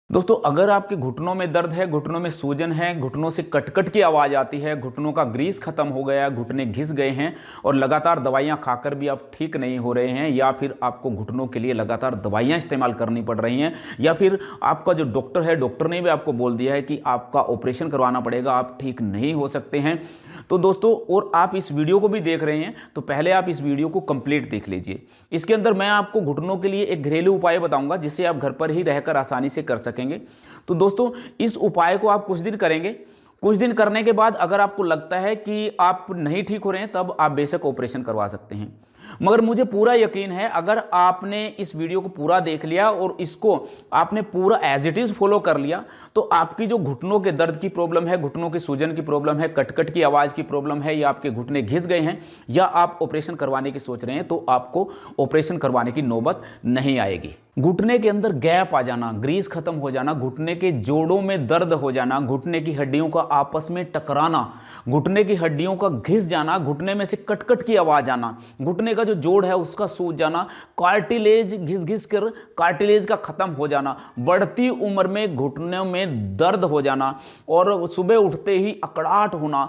दोस्तों, अगर आपके घुटनों में दर्द है, घुटनों में सूजन है, घुटनों से कट-कट की आवाज़ आती है, घुटनों का ग्रीस खत्म हो गया, घुटने घिस गए हैं और लगातार दवाइयाँ खाकर भी आप ठीक नहीं हो रहे हैं, या फिर आपको घुटनों के लिए लगातार दवाइयाँ इस्तेमाल करनी पड़ रही हैं, या फिर आपका जो डॉक्टर है, डॉक्टर ने भी आपको बोल दिया है कि आपका ऑपरेशन करवाना पड़ेगा, आप ठीक नहीं हो सकते हैं। तो दोस्तों, और आप इस वीडियो को भी देख रहे हैं तो पहले आप इस वीडियो को कंप्लीट देख लीजिए। इसके अंदर मैं आपको घुटनों के लिए एक घरेलू उपाय बताऊंगा जिसे आप घर पर ही रहकर आसानी से कर सकेंगे। तो दोस्तों, इस उपाय को आप कुछ दिन करेंगे। कुछ दिन करने के बाद अगर आपको लगता है कि आप नहीं ठीक हो रहे हैं, तब आप बेशक ऑपरेशन करवा सकते हैं। मगर मुझे पूरा यकीन है, अगर आपने इस वीडियो को पूरा देख लिया और इसको आपने पूरा एज इट इज फॉलो कर लिया, तो आपकी जो घुटनों के दर्द की प्रॉब्लम है, घुटनों की सूजन की प्रॉब्लम है, कटकट की आवाज़ की प्रॉब्लम है, या आपके घुटने घिस गए हैं, या आप ऑपरेशन करवाने की सोच रहे हैं, तो आपको ऑपरेशन करवाने की नौबत नहीं आएगी। घुटने के अंदर गैप आ जाना, ग्रीस खत्म हो जाना, घुटने के जोड़ों में दर्द हो जाना, घुटने की हड्डियों का आपस में टकराना, घुटने की हड्डियों का घिस जाना, घुटने में से कटकट की आवाज आना, घुटने का जो जोड़ है उसका सूज जाना, कार्टिलेज घिस घिस कर कार्टिलेज का खत्म हो जाना, बढ़ती उम्र में घुटनों में दर्द हो जाना और सुबह उठते ही अकड़ाहट होना,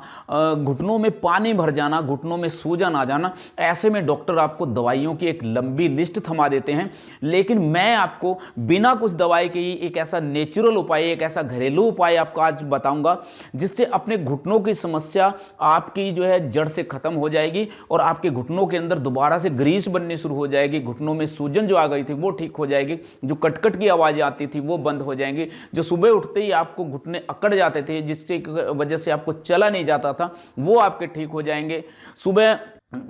घुटनों में पानी भर जाना, घुटनों में सूजन आ जाना। ऐसे में डॉक्टर आपको दवाइयों की एक लंबी लिस्ट थमा देते हैं, लेकिन मैं आपको बिना कुछ दवाई के ही एक ऐसा नेचुरल उपाय, एक ऐसा घरेलू उपाय आपको आज बताऊंगा जिससे अपने घुटनों की समस्या आपकी जो है जड़ से खत्म हो जाएगी और आपके घुटनों के अंदर दोबारा से ग्रीस बननी शुरू हो जाएगी। घुटनों में सूजन जो आ गई थी वो ठीक हो जाएगी, जो कटकट की आवाज़ें आती थी वो बंद हो जाएंगी, जो सुबह उठते ही आपको घुटने अकड़ जाते थे जिसकी वजह से आपको चला नहीं जाता था, वो आपके ठीक हो जाएंगे। सुबह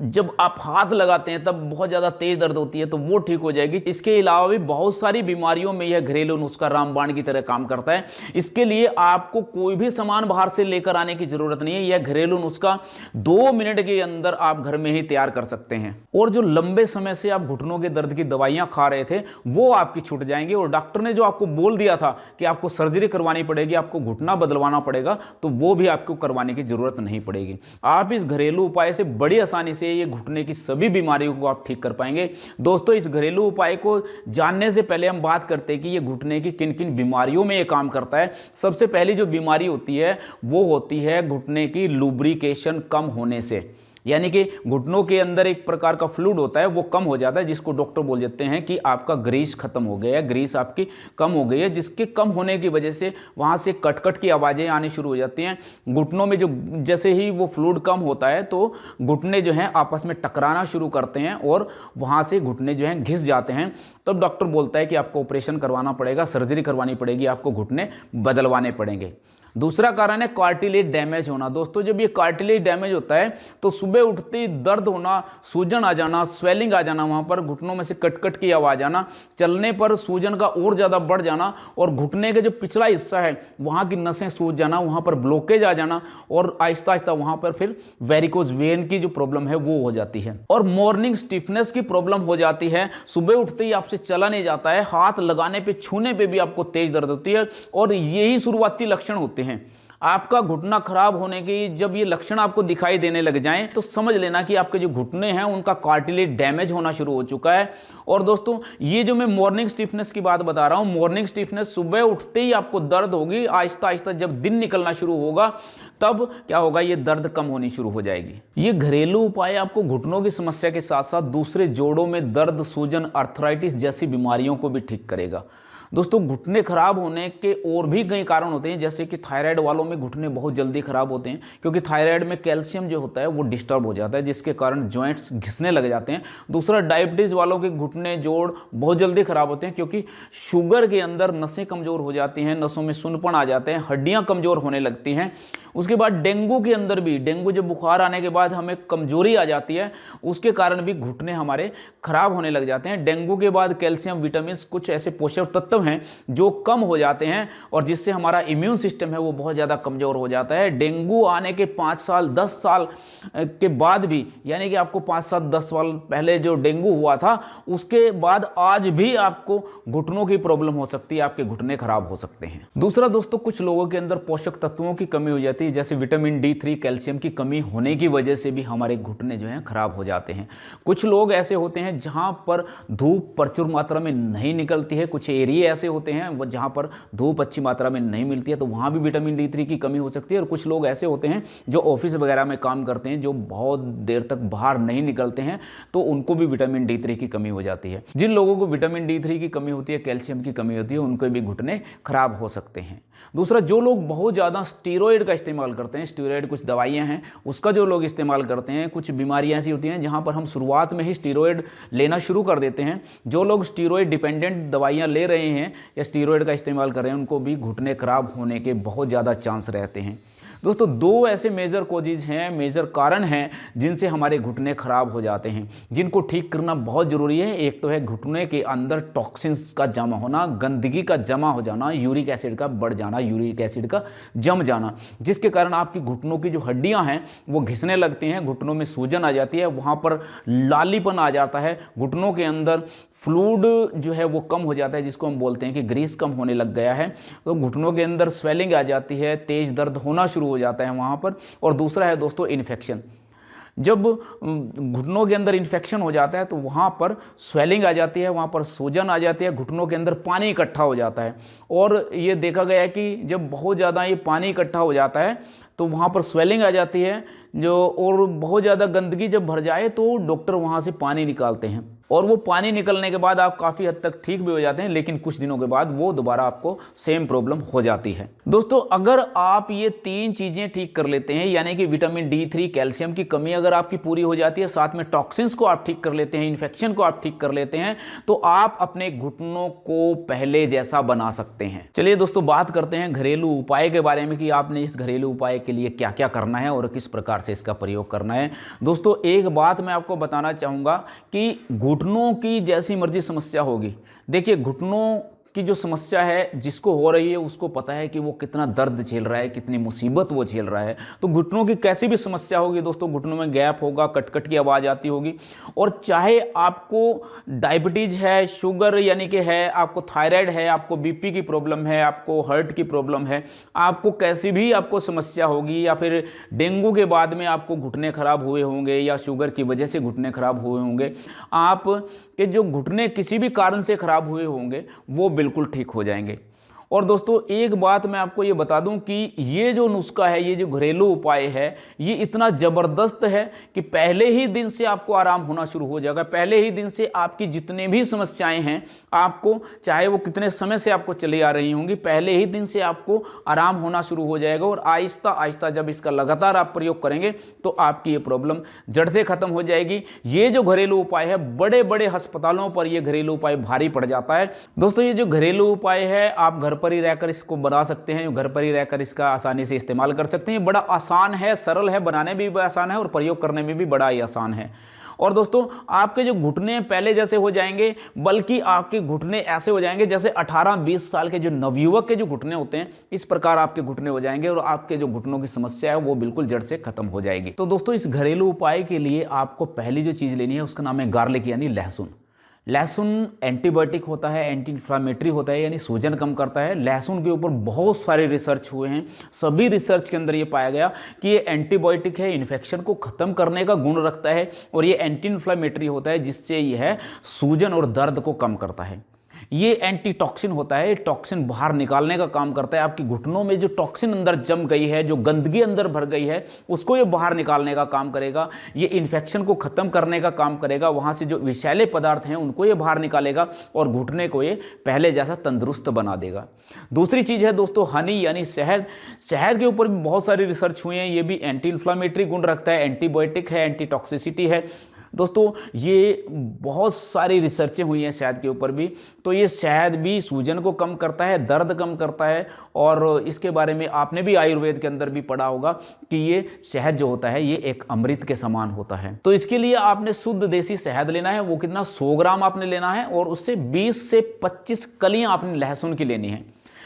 जब आप हाथ लगाते हैं तब बहुत ज़्यादा तेज दर्द होती है तो वो ठीक हो जाएगी। इसके अलावा भी बहुत सारी बीमारियों में यह घरेलू नुस्खा रामबाण की तरह काम करता है। इसके लिए आपको कोई भी सामान बाहर से लेकर आने की ज़रूरत नहीं है। यह घरेलू नुस्खा 2 मिनट के अंदर आप घर में ही तैयार कर सकते हैं। और जो लंबे समय से आप घुटनों के दर्द की दवाइयाँ खा रहे थे वो आपकी छूट जाएंगी, और डॉक्टर ने जो आपको बोल दिया था कि आपको सर्जरी करवानी पड़ेगी, आपको घुटना बदलवाना पड़ेगा, तो वो भी आपको करवाने की ज़रूरत नहीं पड़ेगी। आप इस घरेलू उपाय से बड़ी आसानी से ये घुटने की सभी बीमारियों को आप ठीक कर पाएंगे। दोस्तों, इस घरेलू उपाय को जानने से पहले हम बात करते हैं कि ये घुटने की किन किन बीमारियों में ये काम करता है। सबसे पहली जो बीमारी होती है वो होती है घुटने की लुब्रिकेशन कम होने से, यानी कि घुटनों के अंदर एक प्रकार का फ्लूइड होता है वो कम हो जाता है, जिसको डॉक्टर बोल देते हैं कि आपका ग्रीस खत्म हो गया है, ग्रीस आपकी कम हो गई है, जिसके कम होने की वजह से वहाँ से कटकट की आवाज़ें आनी शुरू हो जाती हैं। घुटनों में जो जैसे ही वो फ्लूइड कम होता है तो घुटने जो हैं आपस में टकराना शुरू करते हैं और वहाँ से घुटने जो हैं घिस जाते हैं। तब डॉक्टर बोलता है कि आपको ऑपरेशन करवाना पड़ेगा, सर्जरी करवानी पड़ेगी, आपको घुटने बदलवाने पड़ेंगे। दूसरा कारण है कार्टिलेज डैमेज होना। दोस्तों, जब ये कार्टिलेज डैमेज होता है तो सुबह उठते ही दर्द होना, सूजन आ जाना, स्वेलिंग आ जाना, वहाँ पर घुटनों में से कटकट की आवाज़ आना, चलने पर सूजन का और ज़्यादा बढ़ जाना, और घुटने के जो पिछला हिस्सा है वहाँ की नसें सूज जाना, वहाँ पर ब्लॉकेज आ जाना, और आहिस्ता आहिस्ता वहाँ पर फिर वेरिकोज वेन की जो प्रॉब्लम है वो हो जाती है। और मॉर्निंग स्टिफनेस की प्रॉब्लम हो जाती है। सुबह उठते ही आपसे चला नहीं जाता है, हाथ लगाने पर छूने पर भी आपको तेज दर्द होती है, और यही शुरुआती लक्षण होते हैं आपका घुटना खराब होने के। जब ये लक्षण आपको दिखाई देने लग जाएं तो समझ लेना कि आपके जो घुटने हैं उनका कार्टिलेज डैमेज होना शुरू हो चुका है। और दोस्तों, ये जो मैं मॉर्निंग स्टिफनेस की बात बता रहा हूं, मॉर्निंग स्टिफनेस सुबह उठते ही आपको दर्द होगी, आहिस्ता आहिस्ता जब दिन निकलना शुरू होगा तब क्या होगा, ये दर्द कम होनी शुरू हो जाएगी। ये घरेलू उपाय आपको घुटनों की समस्या के साथ साथ दूसरे जोड़ों में दर्द, सूजन, आर्थराइटिस जैसी बीमारियों को भी ठीक करेगा। दोस्तों, घुटने खराब होने के और भी कई कारण होते हैं, जैसे कि थायराइड वालों में घुटने बहुत जल्दी खराब होते हैं, क्योंकि थायराइड में कैल्शियम जो होता है वो डिस्टर्ब हो जाता है, जिसके कारण जॉइंट्स घिसने लग जाते हैं। दूसरा, डायबिटीज़ वालों के घुटने जोड़ बहुत जल्दी खराब होते हैं, क्योंकि शुगर के अंदर नसें कमज़ोर हो जाती हैं, नसों में सुन्नपन आ जाते हैं, हड्डियाँ कमज़ोर होने लगती हैं। उसके बाद डेंगू के अंदर भी, डेंगू जब बुखार आने के बाद हमें कमजोरी आ जाती है, उसके कारण भी घुटने हमारे खराब होने लग जाते हैं। डेंगू के बाद कैल्शियम, विटामिन, कुछ ऐसे पोषक तत्व हैं जो कम हो जाते हैं और जिससे हमारा इम्यून सिस्टम है वो बहुत ज़्यादा कमज़ोर हो जाता है। डेंगू आने के 5 साल 10 साल के बाद भी, यानी कि आपको 5 साल 10 साल पहले जो डेंगू हुआ था उसके बाद आज भी आपको घुटनों की प्रॉब्लम हो सकती है, आपके घुटने खराब हो सकते हैं। दूसरा दोस्तों, कुछ लोगों के अंदर पोषक तत्वों की कमी हो जाती है, जैसे विटामिन D3, कैल्शियम की कमी होने की वजह से भी हमारे घुटने जो हैं खराब हो जाते हैं। कुछ लोग ऐसे होते हैं जहां पर धूप प्रचुर मात्रा में नहीं निकलती है, कुछ एरिया ऐसे होते हैं वो जहाँ पर धूप अच्छी मात्रा में नहीं मिलती है, तो वहाँ भी विटामिन D3 की कमी हो सकती है। और कुछ लोग ऐसे होते हैं जो ऑफिस वगैरह में काम करते हैं, जो बहुत देर तक बाहर नहीं निकलते हैं, तो उनको भी विटामिन D3 की कमी हो जाती है। जिन लोगों को विटामिन D3 की कमी होती है, कैल्शियम की कमी होती है, उनको भी घुटने खराब हो सकते हैं। दूसरा, जो लोग बहुत ज़्यादा स्टीरॉयड का इस्तेमाल करते हैं, स्टीरॉयड कुछ दवाइयाँ हैं उसका जो लोग इस्तेमाल करते हैं, कुछ बीमारियाँ ऐसी होती हैं जहाँ पर हम शुरुआत में ही स्टीरॉयड लेना शुरू कर देते हैं, जो लोग स्टीरॉयड डिपेंडेंट दवाइयाँ ले रहे हैं या स्टीरॉयड का इस्तेमाल कर रहे हैं, उनको भी घुटने खराब होने के बहुत ज़्यादा चांस रहते हैं। दोस्तों, दो ऐसे मेजर कॉजेज हैं, मेजर कारण हैं जिनसे हमारे घुटने खराब हो जाते हैं, जिनको ठीक करना बहुत ज़रूरी है। एक तो है घुटने के अंदर टॉक्सिन्स का जमा होना, गंदगी का जमा हो जाना, यूरिक एसिड का बढ़ जाना, यूरिक एसिड का जम जाना, जिसके कारण आपकी घुटनों की जो हड्डियां हैं वो घिसने लगती हैं, घुटनों में सूजन आ जाती है, वहाँ पर लालीपन आ जाता है, घुटनों के अंदर फ्लूइड जो है वो कम हो जाता है, जिसको हम बोलते हैं कि ग्रीस कम होने लग गया है। तो घुटनों के अंदर स्वेलिंग आ जाती है, तेज दर्द होना शुरू हो जाता है वहाँ पर। और दूसरा है दोस्तों इन्फेक्शन। जब घुटनों के अंदर इन्फेक्शन हो जाता है तो वहाँ पर स्वेलिंग आ जाती है, वहाँ पर सूजन आ जाती है, घुटनों के अंदर पानी इकट्ठा हो जाता है। और ये देखा गया है कि जब बहुत ज़्यादा ये पानी इकट्ठा हो जाता है तो वहाँ पर स्वेलिंग आ जाती है और बहुत ज़्यादा गंदगी जब भर जाए तो डॉक्टर वहाँ से पानी निकालते हैं, और वो पानी निकलने के बाद आप काफ़ी हद तक ठीक भी हो जाते हैं, लेकिन कुछ दिनों के बाद वो दोबारा आपको सेम प्रॉब्लम हो जाती है। दोस्तों, अगर आप ये 3 चीज़ें ठीक कर लेते हैं, यानी कि विटामिन D3, कैल्शियम की कमी अगर आपकी पूरी हो जाती है, साथ में टॉक्सिन्स को आप ठीक कर लेते हैं, इन्फेक्शन को आप ठीक कर लेते हैं, तो आप अपने घुटनों को पहले जैसा बना सकते हैं। चलिए दोस्तों, बात करते हैं घरेलू उपाय के बारे में कि आपने इस घरेलू उपाय के लिए क्या क्या करना है और किस प्रकार से इसका प्रयोग करना है। दोस्तों, एक बात मैं आपको बताना चाहूँगा कि घुटनों की जैसी मर्जी समस्या होगी, देखिए घुटनों की जो समस्या है जिसको हो रही है उसको पता है कि वो कितना दर्द झेल रहा है, कितनी मुसीबत वो झेल रहा है। तो घुटनों की कैसी भी समस्या होगी दोस्तों, घुटनों में गैप होगा, कटकट की आवाज़ आती होगी, और चाहे आपको डायबिटीज़ है, शुगर यानी कि है, आपको थायराइड है, आपको बीपी की प्रॉब्लम है, आपको हार्ट की प्रॉब्लम है, आपको कैसी भी आपको समस्या होगी, या फिर डेंगू के बाद में आपको घुटने खराब हुए होंगे या शुगर की वजह से घुटने खराब हुए होंगे, आप के जो घुटने किसी भी कारण से खराब हुए होंगे वो बिल्कुल ठीक हो जाएंगे। और दोस्तों, एक बात मैं आपको ये बता दूं कि ये जो नुस्खा है, ये जो घरेलू उपाय है, ये इतना ज़बरदस्त है कि पहले ही दिन से आपको आराम होना शुरू हो जाएगा। पहले ही दिन से आपकी जितने भी समस्याएं हैं, आपको चाहे वो कितने समय से आपको चली आ रही होंगी, पहले ही दिन से आपको आराम होना शुरू हो जाएगा। और आहिस्ता आहिस्ता जब इसका लगातार आप प्रयोग करेंगे तो आपकी ये प्रॉब्लम जड़ से ख़त्म हो जाएगी। ये जो घरेलू उपाय है, बड़े बड़े अस्पतालों पर ये घरेलू उपाय भारी पड़ जाता है। दोस्तों, ये जो घरेलू उपाय है आप घर पर ही रहकर इसको बना सकते हैं, घर पर ही रहकर इसका आसानी से इस्तेमाल कर सकते हैं। बड़ा आसान है, सरल है, बनाने में भी आसान है और प्रयोग करने में भी बड़ा ही आसान है। और दोस्तों, आपके जो घुटने पहले जैसे हो जाएंगे, बल्कि आपके घुटने ऐसे हो जाएंगे जैसे 18-20 साल के जो नवयुवक के जो घुटने होते हैं, इस प्रकार आपके घुटने हो जाएंगे और आपके जो घुटनों की समस्या है वो बिल्कुल जड़ से खत्म हो जाएगी। तो दोस्तों, इस घरेलू उपाय के लिए आपको पहली जो चीज़ लेनी है उसका नाम है गार्लिक यानी लहसुन। लहसुन एंटीबायोटिक होता है, एंटी इन्फ्लामेटरी होता है, यानी सूजन कम करता है। लहसुन के ऊपर बहुत सारे रिसर्च हुए हैं, सभी रिसर्च के अंदर ये पाया गया कि ये एंटीबायोटिक है, इन्फेक्शन को ख़त्म करने का गुण रखता है, और ये एंटी इन्फ्लामेटरी होता है जिससे यह सूजन और दर्द को कम करता है। ये एंटी टॉक्सिन होता है, टॉक्सिन बाहर निकालने का काम करता है। आपकी घुटनों में जो टॉक्सिन अंदर जम गई है, जो गंदगी अंदर भर गई है, उसको ये बाहर निकालने का काम करेगा। ये इन्फेक्शन को खत्म करने का काम करेगा, वहां से जो विषैले पदार्थ हैं उनको ये बाहर निकालेगा और घुटने को ये पहले जैसा तंदुरुस्त बना देगा। दूसरी चीज़ है दोस्तों हनी यानी शहद। शहद के ऊपर भी बहुत सारी रिसर्च हुई है, ये भी एंटी इन्फ्लामेटरी गुण रखता है, एंटीबायोटिक है, एंटी टॉक्सिसिटी है। दोस्तों, ये बहुत सारी रिसर्चें हुई हैं शहद के ऊपर भी। तो ये शहद भी सूजन को कम करता है, दर्द कम करता है, और इसके बारे में आपने भी आयुर्वेद के अंदर भी पढ़ा होगा कि ये शहद जो होता है ये एक अमृत के समान होता है। तो इसके लिए आपने शुद्ध देसी शहद लेना है, वो कितना 100 ग्राम आपने लेना है, और उससे 20 से 25 कलियाँ आपने लहसुन की लेनी है।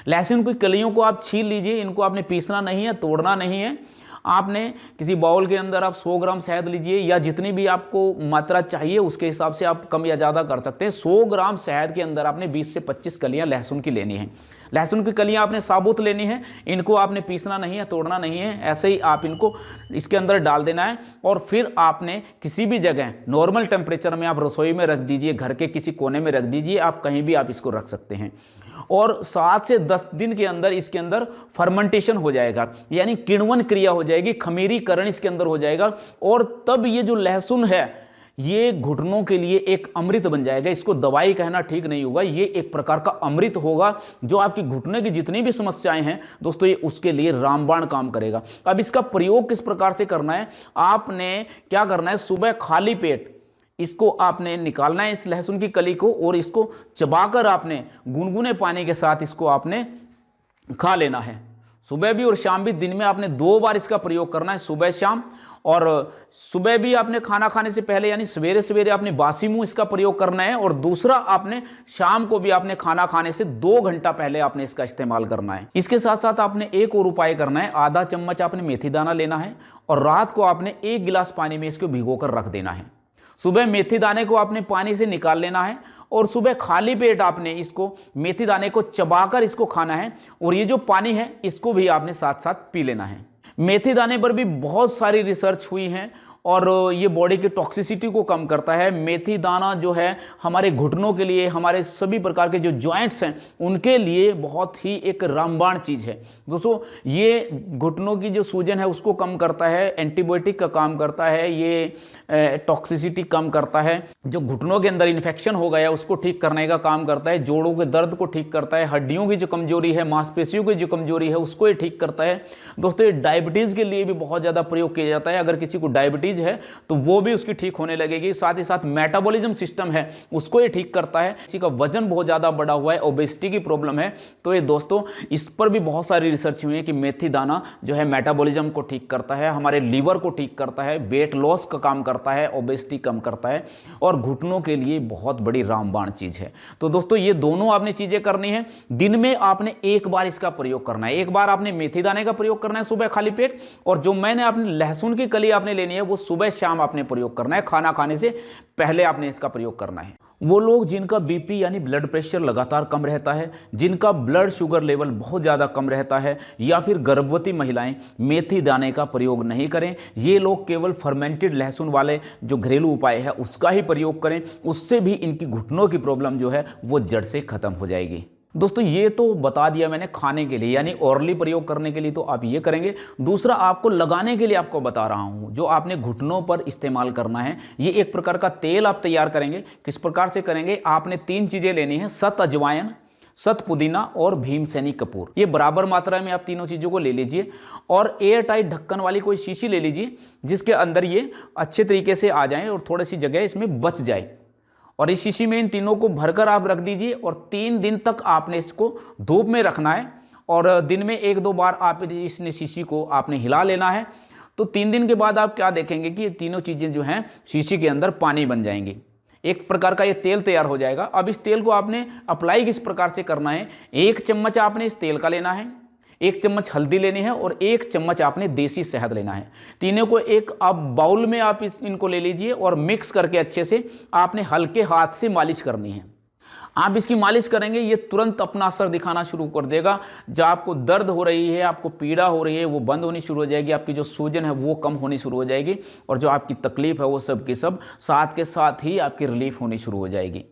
लहसुन की कलियों को आप छील लीजिए, इनको आपने पीसना नहीं है, तोड़ना नहीं है। आपने किसी बाउल के अंदर आप 100 ग्राम शहद लीजिए, या जितनी भी आपको मात्रा चाहिए उसके हिसाब से आप कम या ज़्यादा कर सकते हैं। 100 ग्राम शहद के अंदर आपने 20 से 25 कलियां लहसुन की लेनी है। लहसुन की कलियां आपने साबुत लेनी है, इनको आपने पीसना नहीं है, तोड़ना नहीं है, ऐसे ही आप इनको इसके अंदर डाल देना है। और फिर आपने किसी भी जगह नॉर्मल टेम्परेचर में आप रसोई में रख दीजिए, घर के किसी कोने में रख दीजिए, आप कहीं भी आप इसको रख सकते हैं। और 7 से 10 दिन के अंदर इसके अंदर फर्मेंटेशन हो जाएगा, यानी किण्वन क्रिया हो जाएगी, खमीरीकरण इसके अंदर हो जाएगा। और तब ये जो लहसुन है ये घुटनों के लिए एक अमृत बन जाएगा। इसको दवाई कहना ठीक नहीं होगा, ये एक प्रकार का अमृत होगा जो आपकी घुटने की जितनी भी समस्याएं हैं दोस्तों, ये उसके लिए रामबाण काम करेगा। अब इसका प्रयोग किस प्रकार से करना है, आपने क्या करना है, सुबह खाली पेट इसको आपने निकालना है, इस लहसुन की कली को, और इसको चबाकर आपने गुनगुने पानी के साथ इसको आपने खा लेना है। सुबह भी और शाम भी, दिन में आपने 2 बार इसका प्रयोग करना है, सुबह शाम। और सुबह भी आपने खाना खाने से पहले यानी सवेरे सवेरे आपने बासी मुंह इसका प्रयोग करना है, और दूसरा आपने शाम को भी आपने खाना खाने से 2 घंटा पहले आपने इसका इस्तेमाल करना है। इसके साथ साथ आपने एक और उपाय करना है, आधा चम्मच आपने मेथी दाना लेना है और रात को आपने 1 गिलास पानी में इसको भिगोकर रख देना है। सुबह मेथी दाने को आपने पानी से निकाल लेना है और सुबह खाली पेट आपने इसको मेथी दाने को चबाकर इसको खाना है, और ये जो पानी है इसको भी आपने साथ साथ पी लेना है। मेथी दाने पर भी बहुत सारी रिसर्च हुई है और ये बॉडी की टॉक्सिसिटी को कम करता है। मेथी दाना जो है हमारे घुटनों के लिए, हमारे सभी प्रकार के जो जॉइंट्स हैं उनके लिए बहुत ही एक रामबाण चीज़ है दोस्तों। ये घुटनों की जो सूजन है उसको कम करता है, एंटीबायोटिक का काम करता है, ये टॉक्सिसिटी कम करता है, जो घुटनों के अंदर इन्फेक्शन हो गया उसको ठीक करने का काम करता है, जोड़ों के दर्द को ठीक करता है, हड्डियों की जो कमजोरी है, मांसपेशियों की जो कमजोरी है उसको ये ठीक करता है दोस्तों। ये डायबिटीज़ के लिए भी बहुत ज़्यादा प्रयोग किया जाता है। अगर किसी को डायबिटीज़ है तो वो भी उसकी ठीक होने लगेगी। साथ ही साथ मेटाबॉलिज्म सिस्टम है उसको ये ठीक करता है। किसी का वजन बहुत ज्यादा बढ़ा हुआ है, ओबेसिटी की प्रॉब्लम है, तो ये दोस्तों इस पर भी बहुत सारी रिसर्च हुई है कि मेथी दाना जो है मेटाबॉलिज्म को ठीक करता है, हमारे लीवर को ठीक करता है, वेट लॉस का काम करता है, ओबेसिटी कम करता है, और घुटनों के लिए बहुत बड़ी रामबाण चीज है। तो दोस्तों ये दोनों आपने चीजें करनी है। दिन में आपने 1 बार इसका प्रयोग करना है। 1 बार आपने मेथी दाने का प्रयोग करना है सुबह खाली पेट, और जो मैंने आपने लहसुन की कली आपने लेनी है वो सुबह शाम आपने प्रयोग करना है, खाना खाने से पहले आपने इसका प्रयोग करना है। वो लोग जिनका बीपी यानी ब्लड प्रेशर लगातार कम रहता है, जिनका ब्लड शुगर लेवल बहुत ज़्यादा कम रहता है, या फिर गर्भवती महिलाएं मेथी दाने का प्रयोग नहीं करें। ये लोग केवल फर्मेंटेड लहसुन वाले जो घरेलू उपाय है उसका ही प्रयोग करें, उससे भी इनकी घुटनों की प्रॉब्लम जो है वो जड़ से खत्म हो जाएगी। दोस्तों ये तो बता दिया मैंने खाने के लिए यानी ओरली प्रयोग करने के लिए, तो आप ये करेंगे। दूसरा आपको लगाने के लिए आपको बता रहा हूं, जो आपने घुटनों पर इस्तेमाल करना है, ये एक प्रकार का तेल आप तैयार करेंगे। किस प्रकार से करेंगे, आपने 3 चीजें लेनी है, सत अजवाइन, सत पुदीना और भीमसेनी कपूर। ये बराबर मात्रा में आप तीनों चीजों को ले लीजिए, और एयर टाइट ढक्कन वाली कोई शीशी ले लीजिए जिसके अंदर ये अच्छे तरीके से आ जाए और थोड़ी सी जगह इसमें बच जाए, और इस शीशी में इन तीनों को भरकर आप रख दीजिए। और 3 दिन तक आपने इसको धूप में रखना है, और दिन में 1-2 बार आप इस शीशी को आपने हिला लेना है। तो 3 दिन के बाद आप क्या देखेंगे कि ये तीनों चीज़ें जो हैं शीशी के अंदर पानी बन जाएंगी, एक प्रकार का ये तेल तैयार हो जाएगा। अब इस तेल को आपने अप्लाई किस प्रकार से करना है, 1 चम्मच आपने इस तेल का लेना है, 1 चम्मच हल्दी लेनी है, और 1 चम्मच आपने देसी शहद लेना है। तीनों को एक आप बाउल में आप इनको ले लीजिए और मिक्स करके अच्छे से आपने हल्के हाथ से मालिश करनी है। आप इसकी मालिश करेंगे, ये तुरंत अपना असर दिखाना शुरू कर देगा। जो आपको दर्द हो रही है, आपको पीड़ा हो रही है, वो बंद होनी शुरू हो जाएगी, आपकी जो सूजन है वो कम होनी शुरू हो जाएगी, और जो आपकी तकलीफ है वो सब की सब साथ के साथ ही आपकी रिलीफ होनी शुरू हो जाएगी।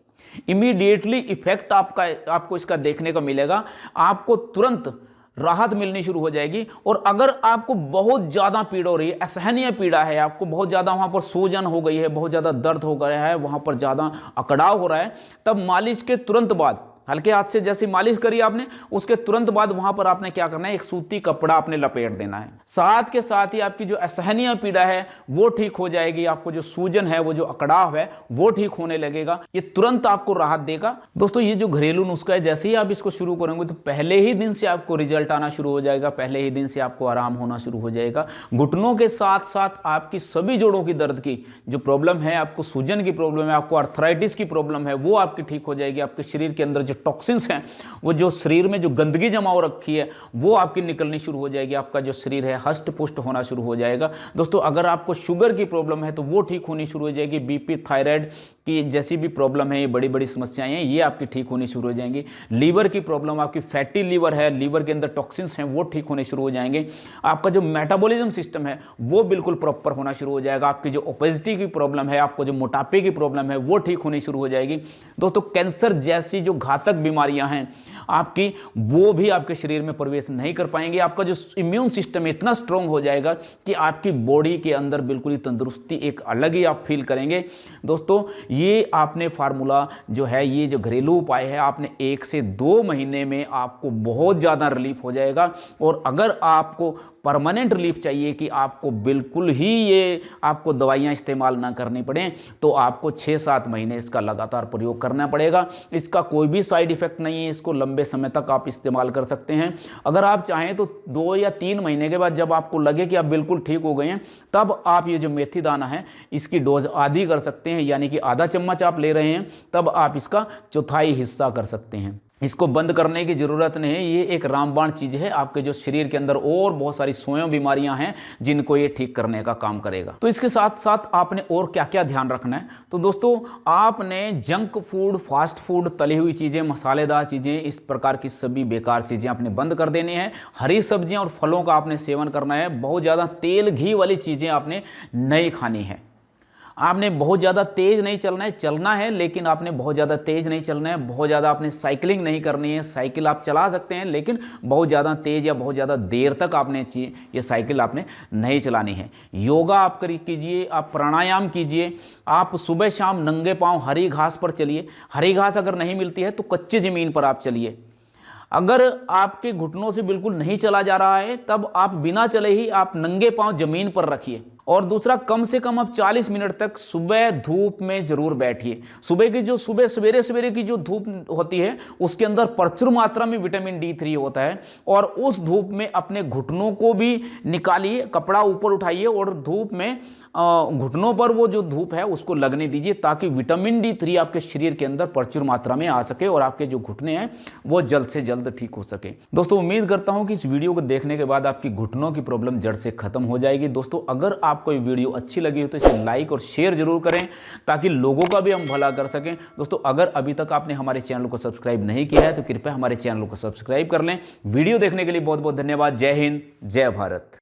इमीडिएटली इफेक्ट आपको इसका देखने को मिलेगा, आपको तुरंत राहत मिलनी शुरू हो जाएगी। और अगर आपको बहुत ज़्यादा पीड़ा हो रही है, असहनीय पीड़ा है, आपको बहुत ज़्यादा वहाँ पर सूजन हो गई है, बहुत ज़्यादा दर्द हो गया है, वहाँ पर ज़्यादा अकड़ाव हो रहा है, तब मालिश के तुरंत बाद हल्के हाथ से जैसे मालिश करी आपने, उसके तुरंत बाद वहां पर आपने क्या करना है, एक सूती कपड़ा आपने लपेट देना है। साथ के साथ ही आपकी जो असहनीय पीड़ा है वो ठीक हो जाएगी, आपको जो सूजन है, वो जो अकड़ाव है वो ठीक होने लगेगा, ये तुरंत आपको राहत देगा। दोस्तों ये जो घरेलू नुस्खा है, जैसे ही आप इसको शुरू करेंगे तो पहले ही दिन से आपको रिजल्ट आना शुरू हो जाएगा, पहले ही दिन से आपको आराम होना शुरू हो जाएगा। घुटनों के साथ साथ आपकी सभी जोड़ों की दर्द की जो प्रॉब्लम है, आपको सूजन की प्रॉब्लम है, आपको आर्थराइटिस की प्रॉब्लम है, वो आपकी ठीक हो जाएगी। आपके शरीर के अंदर जो टॉक्सिन्स हैं, वो जो शरीर में जो गंदगी जमा हो रखी है, वो आपकी निकलनी शुरू हो जाएगी। आपका जो शरीर है हष्ट पुष्ट होना शुरू हो जाएगा। दोस्तों अगर आपको शुगर की प्रॉब्लम है तो वो ठीक होनी शुरू हो जाएगी। बीपी, थायराइड की जैसी भी प्रॉब्लम है, ये बड़ी बड़ी समस्याएं हैं, ये आपकी ठीक होनी शुरू हो जाएंगी। लीवर की प्रॉब्लम, आपकी फैटी लीवर है, लीवर के अंदर टॉक्सिन्स हैं, वो ठीक होने शुरू हो जाएंगे। आपका जो मेटाबॉलिज्म सिस्टम है वो बिल्कुल प्रॉपर होना शुरू हो जाएगा। आपकी जो ओबेसिटी की प्रॉब्लम है, आपको जो मोटापे की प्रॉब्लम है, वो ठीक होनी शुरू हो जाएगी। दोस्तों कैंसर जैसी जो घातक घातक बीमारियां हैं आपकी, वो भी आपके शरीर में प्रवेश नहीं कर पाएंगे। आपका जो इम्यून सिस्टम इतना स्ट्रांग हो जाएगा कि आपकी बॉडी के अंदर बिल्कुल ही तंदुरुस्ती एक अलग ही आप फील करेंगे। दोस्तों, ये आपने फार्मूला जो है, ये जो घरेलू उपाय है, आपने 1 से 2 महीने में आपको बहुत ज़्यादा रिलीफ हो जाएगा। और अगर आपको परमानेंट रिलीफ चाहिए कि आपको बिल्कुल ही ये आपको दवाइयाँ इस्तेमाल ना करनी पड़े, तो आपको 6-7 महीने इसका लगातार प्रयोग करना पड़ेगा। इसका कोई भी साइड इफेक्ट नहीं है, इसको लंबे समय तक आप इस्तेमाल कर सकते हैं। अगर आप चाहें तो 2 या 3 महीने के बाद जब आपको लगे कि आप बिल्कुल ठीक हो गए हैं, तब आप ये जो मेथी दाना है इसकी डोज आधी कर सकते हैं, यानी कि आधा चम्मच आप ले रहे हैं, तब आप इसका चौथाई हिस्सा कर सकते हैं। इसको बंद करने की ज़रूरत नहीं है, ये एक रामबाण चीज़ है। आपके जो शरीर के अंदर और बहुत सारी स्वयं बीमारियां हैं जिनको ये ठीक करने का काम करेगा। तो इसके साथ साथ आपने और क्या क्या ध्यान रखना है, तो दोस्तों आपने जंक फूड, फास्ट फूड, तली हुई चीज़ें, मसालेदार चीज़ें, इस प्रकार की सभी बेकार चीज़ें आपने बंद कर देनी है। हरी सब्जियाँ और फलों का आपने सेवन करना है। बहुत ज़्यादा तेल घी वाली चीज़ें आपने नहीं खानी है। आपने बहुत ज़्यादा तेज़ नहीं चलना है, लेकिन आपने बहुत ज़्यादा तेज़ नहीं चलना है। बहुत ज़्यादा आपने साइकिलिंग नहीं करनी है। साइकिल आप चला सकते हैं, लेकिन बहुत ज़्यादा तेज़ या बहुत ज़्यादा देर तक आपने ये साइकिल आपने नहीं चलानी है। योगा आप कीजिए, आप प्राणायाम कीजिए, आप सुबह शाम नंगे पाँव हरी घास पर चलिए। हरी घास अगर नहीं मिलती है तो कच्ची ज़मीन पर आप चलिए। अगर आपके घुटनों से बिल्कुल नहीं चला जा रहा है, तब आप बिना चले ही आप नंगे पांव जमीन पर रखिए। और दूसरा, कम से कम आप 40 मिनट तक सुबह धूप में जरूर बैठिए। सुबह सवेरे की जो धूप होती है उसके अंदर प्रचुर मात्रा में विटामिन D3 होता है, और उस धूप में अपने घुटनों को भी निकालिए, कपड़ा ऊपर उठाइए और धूप में घुटनों पर वो जो धूप है उसको लगने दीजिए, ताकि विटामिन D3 आपके शरीर के अंदर प्रचुर मात्रा में आ सके और आपके जो घुटने हैं वो जल्द से जल्द ठीक हो सके। दोस्तों, उम्मीद करता हूं कि इस वीडियो को देखने के बाद आपकी घुटनों की प्रॉब्लम जड़ से खत्म हो जाएगी। दोस्तों, अगर आपको ये वीडियो अच्छी लगी हो तो इसे लाइक और शेयर जरूर करें, ताकि लोगों का भी हम भला कर सकें। दोस्तों, अगर अभी तक आपने हमारे चैनल को सब्सक्राइब नहीं किया है तो कृपया हमारे चैनल को सब्सक्राइब कर लें। वीडियो देखने के लिए बहुत बहुत धन्यवाद। जय हिंद, जय भारत।